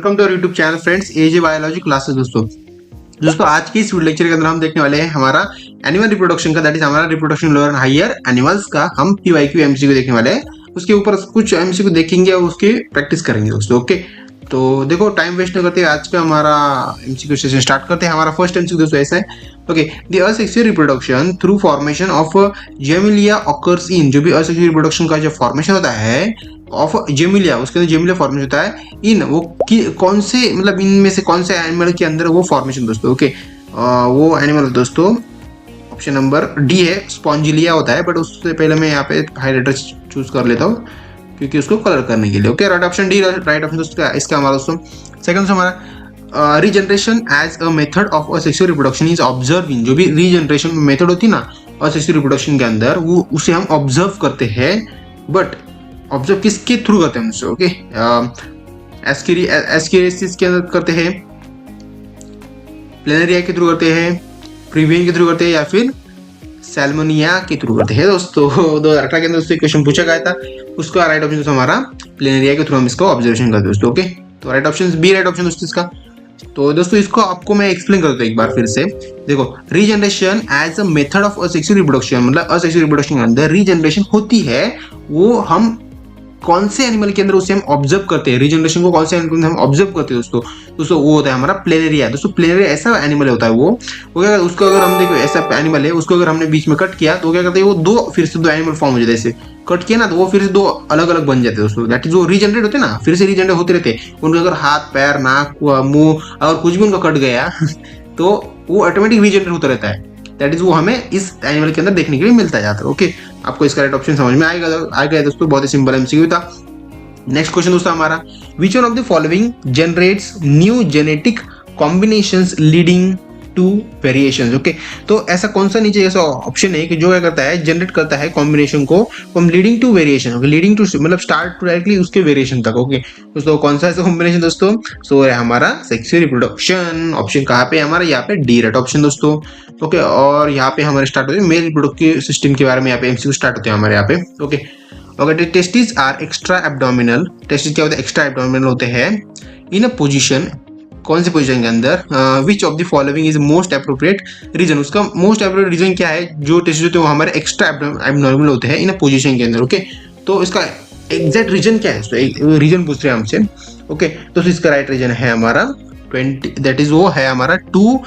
Welcome to our YouTube channel friends, AJ biology classes. दोस्तों आज की इस लेक्चर के अंदर हम देखने वाले हैं हमारा एनिमल रिप्रोडक्शन का, दैट इज हमारा reproduction lower and higher animals का हम पीवाईक्यू एमसीक्यू देखने वाले हैं। उसके ऊपर कुछ एमसीक्यू देखेंगे और उसकी प्रैक्टिस करेंगे दोस्तों। ओके, तो देखो टाइम वेस्ट न करते आज का हमारा एमसीक्यू सेशन स्टार्ट करते हैं। हमारा फर्स्ट एमसीक्यू दोस्तों ऐसा है, okay, the asexual reproduction through formation of gemmulae occurs in, जो भी असेक्सुअल रिप्रोडक्शन का जो फॉर्मेशन होता है ऑफ जेमिलिया, उसके अंदर जेमिलिया फॉर्मेशन होता है इन वो कौन से मतलब इनमें से कौन से एनिमल के अंदर वो फॉर्मेशन दोस्तों। ओके, वो एनिमल दोस्तों ऑप्शन नंबर डी है, स्पॉन्जिलिया होता है। बट उससे पहले मैं यहाँ पे हाईलाइटर चूज कर लेता हूँ क्योंकि उसको कलर करने के लिए। Okay, right option D right option दोस्तों इसका हमारा दोस्तों। सेकंड हमारा regeneration as a method of asexual reproduction is observing, जो भी रीजनरेशन मेथड होती है ना असेक्सुअल रिप्रोडक्शन के अंदर, वो उसे हम ऑब्जर्व करते हैं। बट ऑब्जर्व किसके थ्रू करते हैं उससे? ओके, एस्केरिसिस के अंदर करते हैं, प्लेनेरिया के थ्रू करते हैं, प्रीवियन के थ्रू करते हैं, या फिर सैल्मोनिया के थ्रू करते हैं दोस्तों। 2018 के अंदर उससे क्वेश्चन पूछा गया था, उसका राइट ऑप्शन हमारा प्लेनेरिया के थ्रू हम इसको ऑब्जर्वेशन करते हैं दोस्तों। ओके, तो right option B right option दोस्तों इसका। तो दोस्तों इसको आपको मैं एक्सप्लेन करता हूँ एक बार फिर से। देखो, regeneration as a method of asexual reproduction, मतलब असेक्सुअल रिप्रोडक्शन के अंदर रीजनरेशन होती है, वो हम कौन से एनिमल के अंदर उसे हम ऑब्जर्व करते हैं, रीजनरेशन को कौन से एनिमल में हम ऑब्जर्व करते हैं दोस्तों वो होता है हमारा प्लेनेरिया। दोस्तों प्लेनेरिया ऐसा एनिमल होता है वो क्या, उसको अगर हम देखो ऐसा एनिमल है, उसको अगर हमने बीच में कट किया तो क्या करते हैं वो फिर से दो एनिमल फॉर्म हो जाते हैं। ऐसे कट किया ना तो वो फिर से दो अलग अलग बन जाते हैं दोस्तों। दैट इज जो रीजनरेट होते हैं ना, फिर से रीजनरेट होते रहते हैं। उनके अगर हाथ पैर नाक मुंह अगर कुछ भी उनका कट गया तो वो ऑटोमेटिक रीजनरेट होता रहता है। दैट इज वो हमें इस एनिमल के अंदर देखने के लिए मिलता जाता है। ओके, आपको इसका राइट ऑप्शन समझ में आएगा दोस्तों, बहुत ही सिंपल एमसीक्यू था। नेक्स्ट क्वेश्चन दोस्तों हमारा, which one of the following generates new genetic combinations leading to variations. Okay, तो ऐसा कौन सा नीचे ऐसा ऑप्शन है कि जो क्या करता है, जनरेट करता है कॉम्बिनेशन को from leading to variation. Okay, leading to मतलब स्टार्ट टू डायरेक्टली उसके वेरिएशन तक। ओके दोस्तों, कौन सा ऐसा कॉम्बिनेशन दोस्तों? सो है हमारा सेक्सुअल रिप्रोडक्शन। ऑप्शन कहाँ पे हमारा? यहाँ पे डी राइट ऑप्शन दोस्तों। ओके, और यहाँ पे हमारे स्टार्ट होते हैं मेल रिप्रोडक्टिव सिस्टम के बारे में, यहाँ पे एमसीक्यू स्टार्ट होते हैं हमारे यहाँ पे। Okay, okay, testis are extra abdominal. Testis क्या होता है? एक्स्ट्रा एब्डोमिनल होते हैं इन अ पोजीशन, कौन सी पोजीशन के अंदर? Which of the following is most appropriate reason. उसका मोस्ट अप्रोप्रिएट रीजन क्या है? जो टेस्टिस होते हैं वो हमारे एक्स्ट्रा एब्डोमिनल होते हैं इन अ पोजीशन के अंदर। ओके, तो इसका एग्जैक्ट रीजन क्या है? तो रीजन पूछ रहे हैं हमसे। ओके, तो इसका राइट रीजन है हमारा 20, दैट इज वो है हमारा 2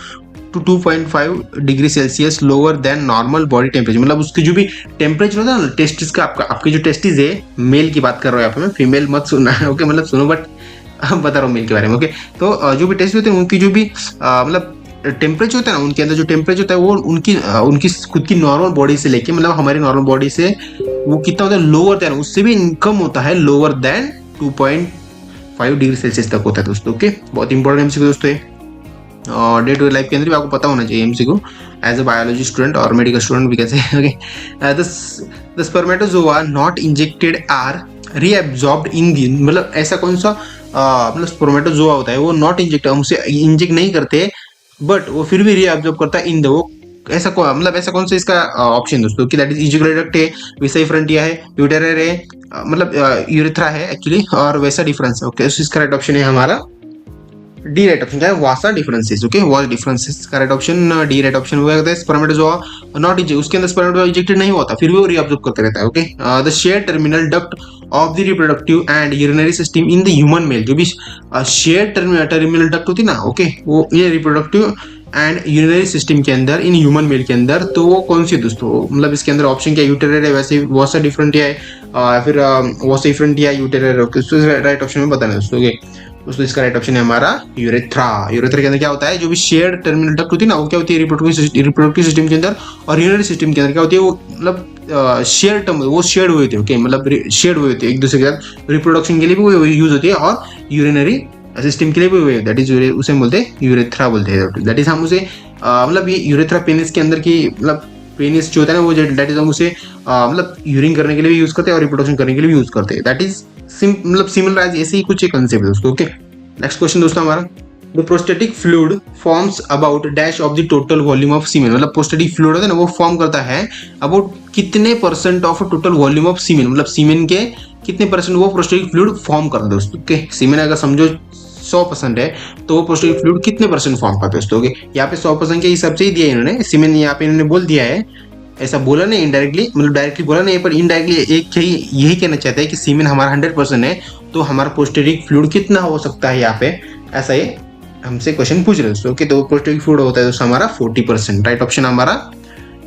to 2.5 degree Celsius lower than normal body temperature. मतलब उसकी जो भी टेम्परेचर होता है ना टेस्टिस का, आपके जो टेस्टिस है, मेल की बात कर रहा हूँ यहाँ पे मैं, फीमेल मत सुनना है। ओके, मतलब सुनो बट बता रहा हूँ मेल के बारे में। ओके, तो जो भी टेस्ट होते हैं उनकी जो भी मतलब टेम्परेचर होता है ना, उनके अंदर जो टेम्परेचर होता है वो उनकी खुद की नॉर्मल बॉडी से लेके, मतलब हमारी नॉर्मल बॉडी से वो कितना होता है लोअर देन, उससे भी कम होता है, लोअर देन 2.5 डिग्री सेल्सियस तक होता है दोस्तों। ओके, बहुत इंपॉर्टेंट एमसीक्यू दोस्तों है, और डे टू डे लाइफ के अंदर भी आपको पता होना चाहिए MCQ as a biology student और मेडिकल स्टूडेंट भी कैसे। Okay, the spermatozoa not injected are reabsorbed in the, मतलब ऐसा कौन सा मतलब स्पर्मेटोजोआ होता है वो नॉट इंजेक्ट, हम उसे इंजेक्ट नहीं करते बट वो फिर भी रीअब्जॉर्ब करता है इन द, वो ऐसा मतलब ऐसा कौन सा इसका ऑप्शन दोस्तों कि दैट इज इजिकुलर डक्ट है, विसाई फ्रंटिया है, यूटेरर है, मतलब यूरेथ्रा है एक्चुअली, और वैसा डिफरेंस है। ओके, इसका राइट ऑप्शन है हमारा डी राइट ऑप्शन क्या है? वासा डिफरेंसेस। ओके, वास डिफरेंसेस का right option D right option हो गया। स्पर्मेटोजोआ नॉट इंजेक्ट, उसके अंदर स्पर्मेटोजोआ इंजेक्टेड नहीं होता, फिर भी वो रीअब्जॉर्ब करते रहता है। Okay, the share terminal duct of the reproductive and urinary system in the human male, जो भी शेयर टर्मिनल डक्ट होती है ना, ओके, वो ये रिप्रोडक्टिव एंड यूरिनरी सिस्टम के अंदर इन ह्यूमन मेल के अंदर, तो वो कौन सी है दोस्तों? मतलब इसके अंदर ऑप्शन क्या? यूटेरर है, वैसे वासा डिफरेंटिया है, फिर वासा फ्रंटिया यूटेरर। ओके, राइट ऑप्शन में बताना दोस्तों। ओके दोस्तों, इसका राइट ऑप्शन है हमारा यूरेथ्रा। यूरेथ्रा के अंदर क्या होता है? जो भी शेयर टर्मिनल डक्ट होती है ना, वो क्या होती है रिप्रोडक्टिव सिस्टम के अंदर, और यूरिनरी सिस्टम के अंदर क्या होती है? वो मतलब शेयर टर्म, वो शेयर हुए होते हैं। ओके, मतलब शेयर हुए होते हैं एक दूसरे के साथ, रिप्रोडक्शन के लिए भी वो यूज होती है और यूरिनरी सिस्टम के लिए भी हुए, दैट इज उसे बोलते हैं यूरेथ्रा बोलते हैं। दैट इज हम उसे मतलब ये यूरेथ्रा पेनिस के अंदर की, मतलब पेनिस जो होता है ना वो, दैट इज हम उसे मतलब यूरिन करने के लिए भी यूज करते हैं और रिप्रोडक्शन करने के लिए भी यूज करते हैं। दैट इज मतलब सिमिलर एज ऐसे ही कुछ एक कंसेप्ट है दोस्तों। ओके, नेक्स्ट क्वेश्चन दोस्तों हमारा, the prostatic fluid forms about dash of the total volume of semen. मतलब प्रोस्टेटिक फ्लूइड होता है ना, वो फॉर्म करता है अबाउट कितने % of total volume of semen, मतलब सीमेन के कितने % वो प्रोस्टेटिक फ्लूइड फॉर्म करता है दोस्तों। ओके, सीमेन अगर समझो 100% है तो वो पोस्टरिक फ्लूइड कितने परसेंट फॉर्म करते हैं दोस्तों? ओके, यहाँ पे 100% के हिसाब से ही दिया है इन्होंने, सीमेन यहाँ पे इन्होंने बोल दिया है, ऐसा बोला नहीं इनडायरेक्टली, मतलब डायरेक्टली बोला नहीं पर इनडायरेक्टली एक यही कहना चाहता है कि सीमेन हमारा 100% है तो हमारा पोस्टरिक फ्लूइड कितना हो सकता है यहाँ पे, ऐसा ये हमसे क्वेश्चन पूछ रहे हैं दोस्तों। ओके, तो पोस्टरिक फ्लूइड होता है दोस्तों हमारा 40%। राइट ऑप्शन हमारा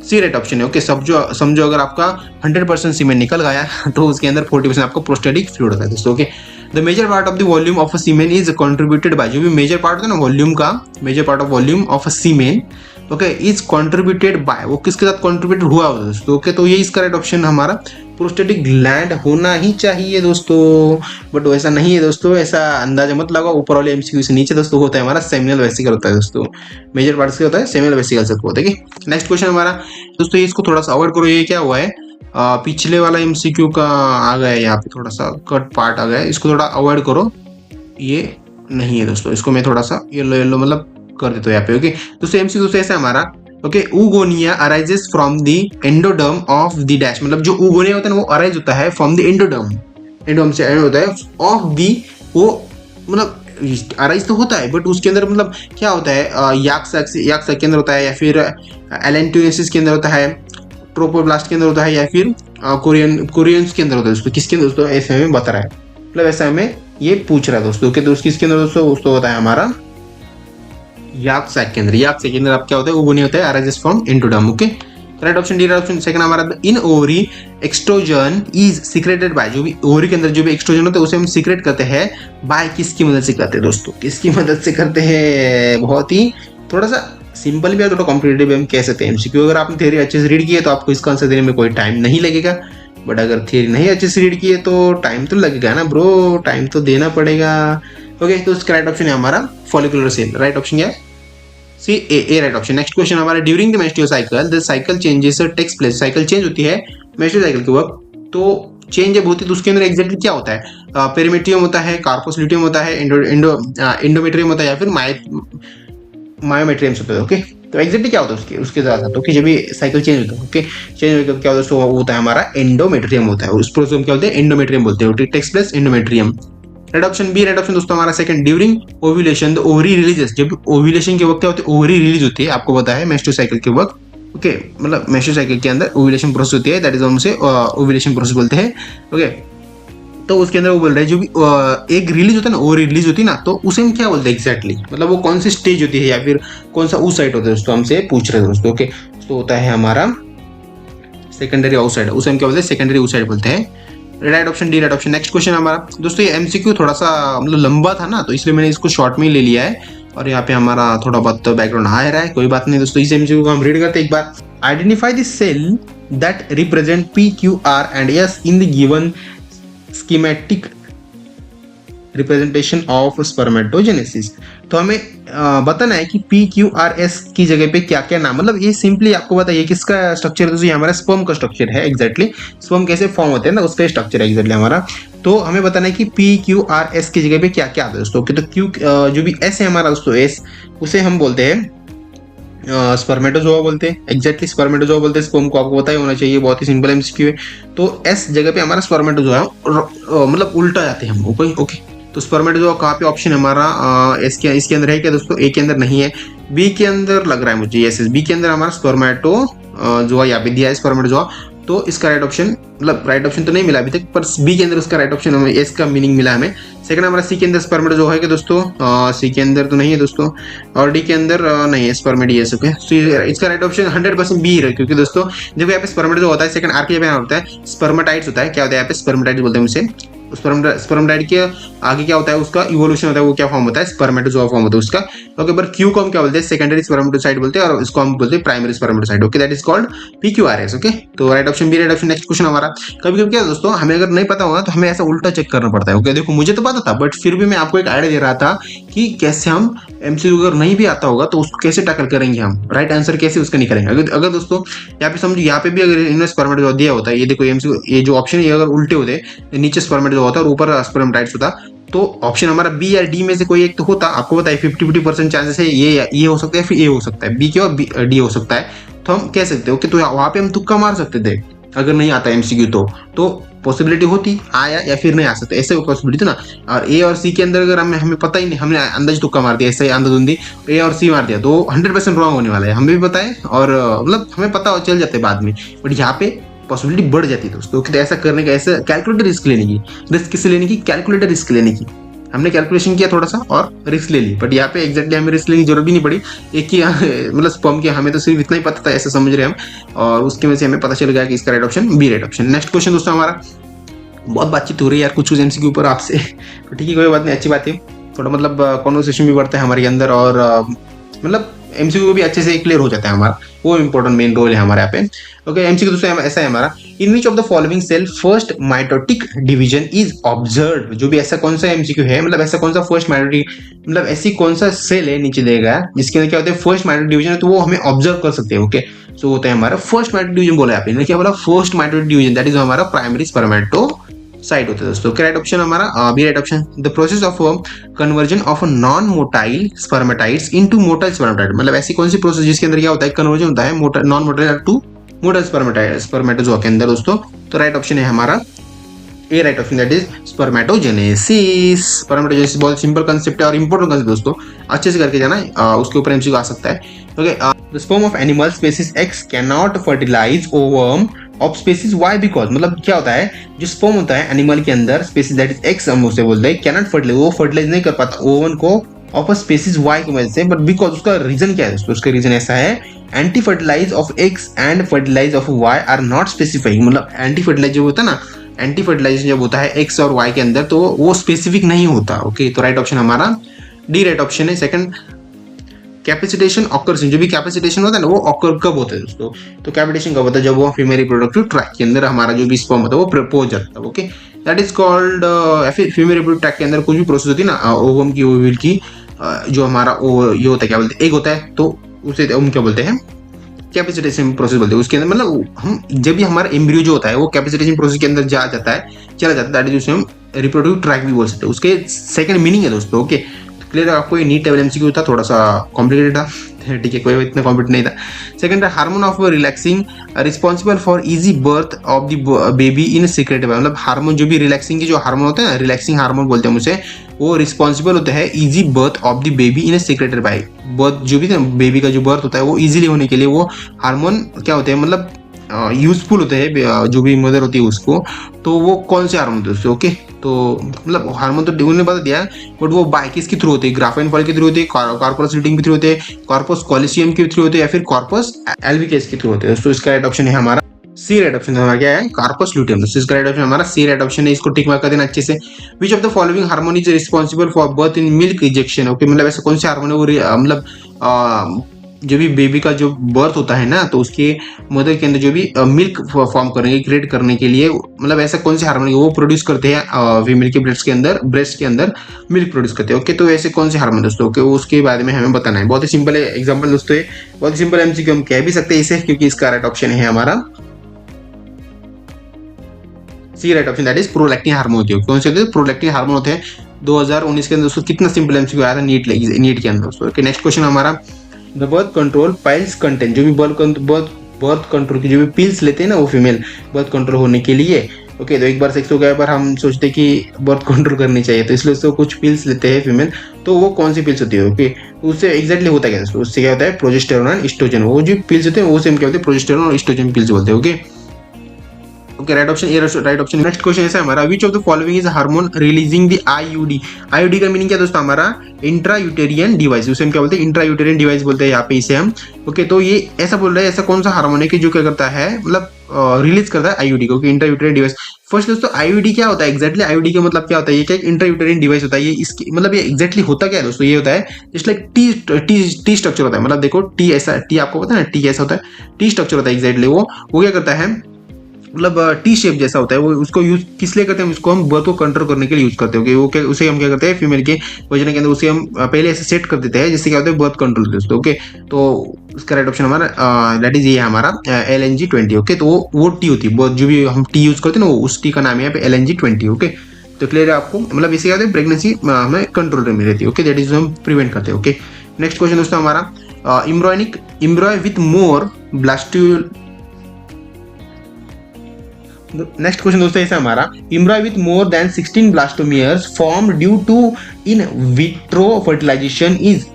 सी राइट ऑप्शन है। ओके, समझो अगर आपका 100% सीमेंट निकल गया तो उसके अंदर 40% आपको प्रोस्टेटिक फ्लूइड होता है दोस्तों। Okay, the major part of the volume of a semen is contributed by, जो भी मेजर पार्ट होता है ना वॉल्यूम का, major part of volume of a semen okay is contributed by, वो किसके साथ कंट्रीब्यूट हुआ होता है दोस्तों? ओके, तो ये इसका राइट ऑप्शन हमारा प्रोस्टेटिक ग्लैंड होना ही चाहिए दोस्तों, बट वैसा नहीं है दोस्तों, ऐसा अंदाजा मत लगाओ, ऊपर वाले एमसीक्यू से नीचे दोस्तों होता है हमारा सेमिनल वेसिकल होता है दोस्तों, मेजर पार्ट से होता है सेमिनल वेसिकल से होता है। नेक्स्ट क्वेश्चन हमारा दोस्तों, इसको थोड़ा सा अवॉइड करो, ये क्या हुआ है पिछले वाला एमसीक्यू का आ गया है यहाँ पे, थोड़ा सा कट पार्ट आ गया है, इसको थोड़ा अवॉइड करो, ये नहीं है दोस्तों, इसको मैं थोड़ा सा येलो मतलब कर देता हूँ यहाँ पे। ओके दोस्तों, एमसीक्यू से ऐसा हमारा okay, oogonia arises from the endoderm of the dash, मतलब जो ऊगोनिया होता है ना वो अराइज होता है फ्रॉम द एंडोडर्म, एंडोडर्म से अराइज होता है ऑफ दी, वो मतलब अराइज तो होता है बट उसके अंदर मतलब क्या होता है, याक साक के अंदर होता है, या फिर एलेंटोनेसिस के अंदर होता है, ट्रोपोब्लास्ट के अंदर होता है, या फिर कोरियंस के अंदर होता है दोस्तों, किसके अंदर दोस्तों ऐसे हमें बता रहा है, मतलब ऐसा हमें ये पूछ रहा है दोस्तों। ओके, तो किसके अंदर दोस्तों होता है हमारा याक सैक के अंदर, याक सैक के अंदर आप क्या होता है ऊगोनिया होता है arises from endoderm. Okay, right option D right option. Second हमारा in ovary oestrogen is secreted by, जो भी ओवरी के अंदर जो भी एक्सट्रोजन होता है उसे हम सीक्रेट करते हैं बाय, किसकी मदद से करते हैं दोस्तों? किसकी मदद से करते हैं? बहुत ही थोड़ा सा सिंपल भी है, थोड़ा कॉम्पिटेटिव भी हम कह सकते हैं एमसीक्यू। अगर आपने थ्योरी अच्छे से रीड की है तो आपको इसका आंसर देने में कोई टाइम नहीं लगेगा, बट अगर थ्योरी नहीं अच्छे से रीड की है तो टाइम तो लगेगा ना ब्रो, टाइम तो देना पड़ेगा। ओके, तो इसका राइट ऑप्शन है हमारा फॉलिकुलर सेल, राइट ऑप्शन क्या है? C A right option. Next question हमारा, during the menstrual cycle the cycle changes takes place, cycle change होती है मेंस्ट्रुअल साइकिल के वक्त, तो चेंज जब होती है तो उसके अंदर एग्जैक्टली क्या होता है? पेरिमेट्रियम होता है, कार्पस ल्यूटियम होता है, एंडोमेट्रियम होता है, या फिर मायोमेट्रियम होता है। ओके, तो एग्जैक्टली क्या होता है उसके साथ? ओके, जब भी साइकिल चेंज होता है, ओके चेंज होकर क्या होता है, वो होता है हमारा एंडोमेट्रियम होता है, उस प्रोसेस को क्या बोलते हैं? एंडोमेट्रियम बोलते हैं। Takes place endometrium. Right option B right option दोस्तों हमारा second, during ovulation the ovary releases, जब ओव्यूलेशन के वक्त क्या होती है? ओवरी रिलीज होती है, आपको पता है मेंस्ट्रुअल साइकिल के वक्त। ओके, मतलब मेंस्ट्रुअल साइकिल के अंदर ओव्यूलेशन प्रोसेस होती है, दैट इज उसे ओव्यूलेशन प्रोसेस बोलते हैं। ओके, तो उसके अंदर वो बोल रहे हैं जो भी एक रिलीज होता है ना, ओवरी रिलीज होती है ना, तो उसे हम क्या बोलते हैं एग्जैक्टली, मतलब वो कौन सी स्टेज होती है या फिर कौन सा ऊसाइट होता है दोस्तों, हमसे पूछ रहे हैं दोस्तों। ओके, तो होता है हमारा सेकेंडरी आउटसाइड, उसे हम क्या बोलते हैं? सेकेंडरी आउटसाइड बोलते हैं। Right option D right option. Next question हमारा दोस्तों, ये एमसीक्यू थोड़ा सा मतलब लंबा था ना, तो इसलिए मैंने इसको शॉर्ट में ही ले लिया है, और यहाँ पे हमारा थोड़ा बहुत बैकग्राउंड आ रहा है, कोई बात नहीं दोस्तों, इस एमसीक्यू को हम रीड करते हैं एक बार। Identify the cell that represent P Q R and S in the given schematic representation of spermatogenesis, तो हमें बताना है कि पी क्यू आर एस की जगह पे क्या क्या नाम, मतलब ये सिंपली आपको बताइए किसका स्ट्रक्चर है, ये हमारा स्पर्म का स्ट्रक्चर है एग्जैक्टली, स्पर्म कैसे फॉर्म होते हैं ना उसका स्ट्रक्चर है एग्जैक्टली हमारा। तो हमें बताना है कि पी क्यू आर एस की जगह पे क्या क्या आता है दोस्तों। तो क्यू जो भी एस है हमारा दोस्तों, एस उसे हम बोलते हैं स्पर्मेटोजोआ बोलते हैं, एग्जैक्टली स्पर्मेटोजोआ बोलते हैं, स्पर्म को आपको पता ही होना चाहिए, बहुत ही सिंपल एमसीक्यू है। तो एस जगह पे हमारा स्पर्मेटोजोआ मतलब उल्टा जाते हैं हम। ओके, तो स्पर्मेटोजोआ कहाँ पे ऑप्शन हमारा इसके अंदर है क्या दोस्तों? ए के अंदर नहीं है, बी के अंदर लग रहा है मुझे, यस बी के अंदर हमारा स्पर्मेटोजोआ यहाँ पे दिया है स्पर्मेटोजोआ, तो इसका राइट ऑप्शन मतलब राइट ऑप्शन तो नहीं मिला अभी तक, पर बी के अंदर उसका राइट ऑप्शन हमें एस का मीनिंग मिला हमें। सेकंड हमारा सी के अंदर स्पर्मेटोजोआ है क्या दोस्तों? सी के अंदर तो नहीं है दोस्तों, और डी के अंदर नहीं है स्पर्मेटियस। ओके, तो इसका राइट ऑप्शन 100% बी है, क्योंकि दोस्तों जब यहाँ पे स्पर्मेटोजोआ होता है, सेकंड आर के यहाँ होता है स्पर्मेटाइड्स होता है, क्या होता है यहाँ पे? स्पर्मेटाइड्स बोलते हैं उसे। स्पर्मेटाइड के आगे क्या होता है? उसका इवोल्यूशन होता है, वो क्या फॉर्म होता है? स्पर्मेटोजोआ फॉर्म होता है उसका। ओके, पर क्यू को हम क्या बोलते हैं? सेकेंडरी स्पर्मेटोसाइट बोलते हैं, और इसको हम बोलते हैं primary spermatocyte. Okay, that is called PQRS. Okay, तो right option B right option. Next question हमारा, कभी कभी क्या दोस्तों हमें अगर नहीं पता होगा तो हमें ऐसा उल्टा चेक करना पड़ता है। ओके, देखो मुझे तो पता था, बट फिर भी मैं आपको एक आइडिया दे रहा था कि कैसे हम एमसीक्यू अगर नहीं भी आता होगा तो उसको कैसे टैकल करेंगे हम, राइट आंसर कैसे उसका निकालेंगे। अगर दोस्तों यहाँ पे समझो, यहाँ पे भी अगर इन्होंने स्पर्मेटोजोआ दिया होता है, ये देखो एमसीक्यू ये जो ऑप्शन है अगर उल्टे होते, नीचे स्पर्मेटोजोआ होता है और ऊपर स्पर्मेटाइड्स होता, तो ऑप्शन हमारा बी या डी में से कोई एक तो होता। आपको पता है 50-50% चांसेस है ये हो सकता है, फिर ए हो सकता है, बी के और डी हो सकता है, तो हम कह सकते हो कि तो वहां पे हम तुक्का मार सकते थे अगर नहीं आता एमसीक्यू तो पॉसिबिलिटी होती आया या फिर नहीं आ सकता, ऐसे पॉसिबिलिटी थी ना। और ए और सी के अंदर अगर हमें पता ही नहीं, हमने अंदाज तुक्का मार दिया, ऐसे ही अंधाधुंधी ए और सी मार दिया, तो 100% रॉन्ग होने वाला है, हमें भी पता है और मतलब हमें पता चल जाता है बाद में। बट यहाँ पे पॉसिबिलिटी बढ़ जाती है दोस्तों। तो ऐसा करने का, ऐसा कैलकुलेटर रिस्क लेने की, रिस्क किससे लेने की, कैलकुलेटर रिस्क लेने की। हमने कैलकुलेशन किया थोड़ा सा और रिस्क ले ली, बट यहाँ पे एग्जैक्टली हमें रिस्क लेने की जरूरत भी नहीं पड़ी। एक ही मतलब स्पर्म किया, हमें तो सिर्फ इतना ही पता था, ऐसा समझ रहे हम, और उसकी वजह से हमें पता चल गया कि इसका right option B right option. Next question दोस्तों हमारा, बहुत बातचीत हो रही है यार कुछ एमसीक्यू ऊपर आपसे, तो ठीक है कोई बात नहीं, अच्छी बात है, थोड़ा मतलब कॉन्वर्सेशन भी बढ़ता है हमारे अंदर, और मतलब एमसीक्यू भी अच्छे से क्लियर हो जाता है हमारा, वो इंपॉर्टेंट मेन रोल है हमारे यहाँ पे। ओके, एमसीक्यू दोस्तों ऐसा है हमारा, in which of the following cell first mitotic division is observed. जो भी ऐसा कौन सा एमसीक्यू है, मतलब ऐसा कौन सा फर्स्ट माइटोटिक, मतलब ऐसी कौन सा सेल है नीचे देगा जिसके अंदर क्या होता है फर्स्ट माइटोटिक डिवीजन है, तो वो हमें ऑब्जर्व कर सकते हैं। ओके, सो होता है हमारा फर्स्ट माइटोटिक डिवीजन, बोला है आपने क्या बोला, first mitotic division, that is हमारा प्राइमरी स्पर्मेटो साइट होता है दोस्तों। राइट ऑप्शन हमारा B right option. The process of conversion of non motile spermatids into motile spermatid, मतलब ऐसी कौन सी प्रोसेस जिसके अंदर क्या होता है कन्वर्जन होता है non motile to motile spermatozoa के अंदर दोस्तों। तो राइट ऑप्शन है हमारा A right option, that is spermatogenesis. Spermatogenesis बहुत सिंपल कांसेप्ट है और इंपॉर्टेंट कांसेप्ट दोस्तों, अच्छे से करके जाना, उसके ऊपर एमसीक्यू आ सकता है। Okay, the sperm of animal species X can not fertilize ovum of species Y, because मतलब क्या होता है, जो स्पर्म होता है एनिमल के अंदर स्पीसीज दैट इज एक्स हम उसे बोलते हैं, कैन नॉट फर्टिलाइज, वो फर्टिलाइज नहीं कर पाता ओवन को ऑफ अ स्पीसीज वाई की वजह से, बट बिकॉज उसका रीजन क्या है दोस्तों, उसका रीजन ऐसा है, anti fertilize of X and fertilize of Y are not specifying, मतलब एंटी फर्टिलाइज जो होता है ना, एंटी फर्टिलाइजेशन जब होता है एक्स और वाई के अंदर, तो वो स्पेसिफिक नहीं होता। ओके, तो राइट ऑप्शन हमारा डी राइट ऑप्शन है। सेकंड, कैपेसिटेशन ऑकर्स, जो भी कैपेसिटेशन होता है ना वो ऑकर कब होता है दोस्तों, तो कैपेसिटेशन कब होता है, जब वो फीमेल रिप्रोडक्टिव ट्रैक के अंदर हमारा जो भी स्पर्म होता है वो प्रपोज जाता है। Okay, that is called, female reproductive tract के अंदर कुछ भी प्रोसेस होती है ना, ओवम की ओवल की, जो हमारा ये होता है क्या बोलते हैं एग होता है, तो उसे हम क्या बोलते हैं कैपेसिटेशन प्रोसेस बोलते हैं। उसके अंदर मतलब हम जब भी हमारा एम्ब्रियो जो होता है वो कैपेसिटेशन प्रोसेस के अंदर जा जाता है, चला जाता है, दैट इज उसे हम रिप्रोडक्टिव ट्रैक भी बोल सकते हैं। उसके सेकंड मीनिंग है दोस्तों। ओके, क्लियर है आपको, ये नीट लेवल एमसीक्यू था, थोड़ा सा कॉम्प्लिकेटेड था, ठीक है कोई इतना कॉम्प्लिकेट नहीं था। Second, hormone of relaxing responsible for easy birth of the baby in secret, मतलब हार्मोन जो भी रिलैक्सिंग की जो हार्मोन होता है, रिलैक्सिंग हार्मोन बोलते हैं उसे, वो रिस्पॉन्सिबल होता है easy birth of the baby in secreted by, birth जो भी बेबी का जो बर्थ होता है वो इजीली होने के लिए वो हार्मोन क्या होते हैं, मतलब यूजफुल होते हैं जो भी मदर होती है उसको, तो वो कौन से हार्मोन होते हैं। ओके, तो मतलब हार्मोन तो उन्होंने बता दिया, बट वो बाय किसके थ्रू होते हैं, ग्राफेन फॉल के थ्रू होते हैं, कॉर्पस लुटियम के थ्रू होते हैं, कॉर्पस कॉलिसियम के थ्रू होते हैं, या फिर कॉर्पस एल्बिकेस के थ्रू होते हैं। तो इसका राइट ऑप्शन है हमारा सी राइट ऑप्शन हमारा क्या है, कार्पस लुटियम। तो इसका राइट ऑप्शन हमारा सी राइट ऑप्शन है, इसको टिक मार्क कर देना अच्छे से। विच of the following hormone is responsible for birth in milk ejection. Okay, मतलब ऐसा कौन से हार्मोन है वो मतलब जो भी बेबी का जो बर्थ होता है ना, तो उसके मदर के अंदर जो भी मिल्क फॉर्म करने क्रिएट करने के लिए, मतलब ऐसा कौन से हार्मोन वो प्रोड्यूस करते हैं फीमेल के ब्रेस्ट के अंदर मिल्क प्रोड्यूस करते हैं। ओके, तो ऐसे कौन से हार्मोन दोस्तों, ओके उसके बारे में हमें बताना है। बहुत ही सिंपल है एग्जांपल दोस्तों, बहुत ही सिंपल एमसीक्यू हम कह भी सकते हैं इसे, क्योंकि इसका राइट ऑप्शन है हमारा C right option, that is prolactin hormone होते हैं। कौन से होते हैं, प्रोलैक्टिन हार्मोन होते हैं। 2019 के अंदर दोस्तों कितना सिंपल एमसीक्यू आया था नीट के अंदर दोस्तों। ओके, नेक्स्ट क्वेश्चन हमारा, the birth control piles content, जो भी बर्थ कंट्रोल की जो भी पिल्स लेते हैं ना वो फीमेल बर्थ कंट्रोल होने के लिए। ओके, तो एक बार सेक्स हो गया पर हम सोचते कि बर्थ कंट्रोल करनी चाहिए, तो इसलिए उसको कुछ पिल्स लेते हैं फीमेल, तो वो कौन सी पिल्स होती है। ओके, उससे एग्जैक्टली होता है क्या, उससे क्या होता है प्रोजेस्टेरोन एंड एस्ट्रोजन, वो जो पिल्स होते हैं वो सेम क्या होते हैं प्रोजेस्टेरोन और एस्ट्रोजन पिल्स बोलते हैं। Okay, okay, right option A right option. Next question ऐसा है हमारा, विच of the following is hormone releasing the IUD. IUD का मीनिंग क्या दोस्तों हमारा इंट्रा यूटेरियन डिवाइस, उसे हम क्या बोलते हैं इंट्रा यूटेरियन डिवाइस बोलते हैं यहाँ पे इसे हम। ओके, तो ये ऐसा बोल रहा है ऐसा कौन सा हार्मोन है कि जो क्या करता है, मतलब रिलीज करता है आईयूडी को, इंट्रा यूटेरियन डिवाइस। फर्स्ट दोस्तों आईयूडी क्या होता है एग्जैक्टली, आईयूडी का मतलब क्या होता है, ये क्या इंट्रा यूटेरियन डिवाइस होता है, ये इसकी मतलब ये एग्जैक्टली होता क्या है दोस्तों, ये होता है जस्ट लाइक टी स्ट्रक्चर होता है, मतलब देखो टी ऐसा, टी आपको पता है ना टी ऐसा होता है, टी स्ट्रक्चर होता है एग्जैक्टली, वो क्या करता है मतलब टी शेप जैसा होता है, वो उसको यूज किस लिए करते हैं, उसको हम बर्थ को कंट्रोल करने के लिए यूज करते हैं। वो क्या उसे हम क्या करते हैं फीमेल के वजन के अंदर उसे हम पहले ऐसे सेट कर देते हैं जिससे क्या होता है बर्थ कंट्रोल दोस्तों। ओके, तो उसका राइट ऑप्शन हमारा दैट इज ये हमारा LNG-20। ओके, तो वो टी होती है जो भी हम टी यूज करते हैं ना, उस टी का नाम है यहाँ पे LNG-20। ओके, तो क्लियर है आपको, मतलब इससे क्या होता है प्रेगनेंसी हमें कंट्रोल में रहती है। ओके, दैट इज हम प्रिवेंट करते हैं। ओके, नेक्स्ट क्वेश्चन दोस्तों हमारा, embryo with more next question दोस्तों ऐसा हमारा, embryo with more than 16 blastomeres form due to in vitro fertilisation is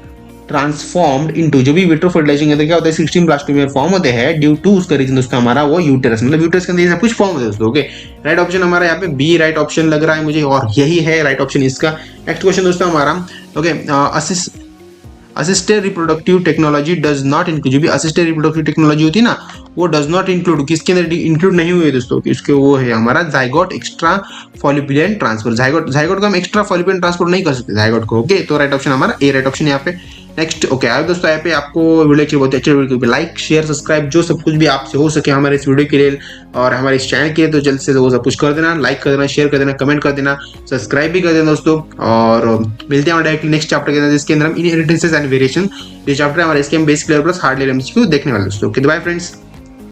transformed into, जो भी विट्रो फर्टिलाइजेशन के अंदर क्या होता है 16 ब्लास्टोमियर फॉर्म होते हैं ड्यू टू, उसका रीजन दोस्तों हमारा वो यूटेरस, मतलब यूटेरस के अंदर ये सब कुछ फॉर्म होता है दोस्तों। ओके, राइट ऑप्शन हमारा यहाँ पे बी राइट ऑप्शन लग रहा है मुझे, और यही है राइट ऑप्शन इसका। नेक्स्ट क्वेश्चन दोस्तों हमारा, okay, assisted reproductive technology does not include, जो भी असिस्टेड रिप्रोडक्टिव टेक्नोलॉजी होती है ना वो डज नॉट इंक्लूड, किसके अंदर इंक्लूड नहीं हुए दोस्तों, कि उसके वो है हमारा zygote extra fallopian transfer, zygote को हम एक्स्ट्रा फॉलिपियन ट्रांसफर नहीं कर सकते जाइगोट को। ओके, तो राइट ऑप्शन हमारा ए राइट ऑप्शन यहाँ पे। नेक्स्ट, ओके, आए दोस्तों यहाँ पे आपको वीडियो अच्छी बहुत अच्छे वीडियो लाइक शेयर सब्सक्राइब जो सब कुछ भी आपसे हो सके हमारे इस वीडियो के लिए और हमारे इस चैनल के लिए, तो जल्द से वो सब कुछ कर देना, लाइक कर देना, शेयर कर देना, कमेंट कर देना, सब्सक्राइब भी कर देना दोस्तों। और मिलते हैं डायरेक्टली नेक्स्ट चैप्टर के अंदर, जिसके अंदर हम इनहेरिटेंसेस एंड वेरिएशन, ये चैप्टर हमारे इसके हम basic level plus hard level MCQ देखने वाले दोस्तों। Okay, bye friends.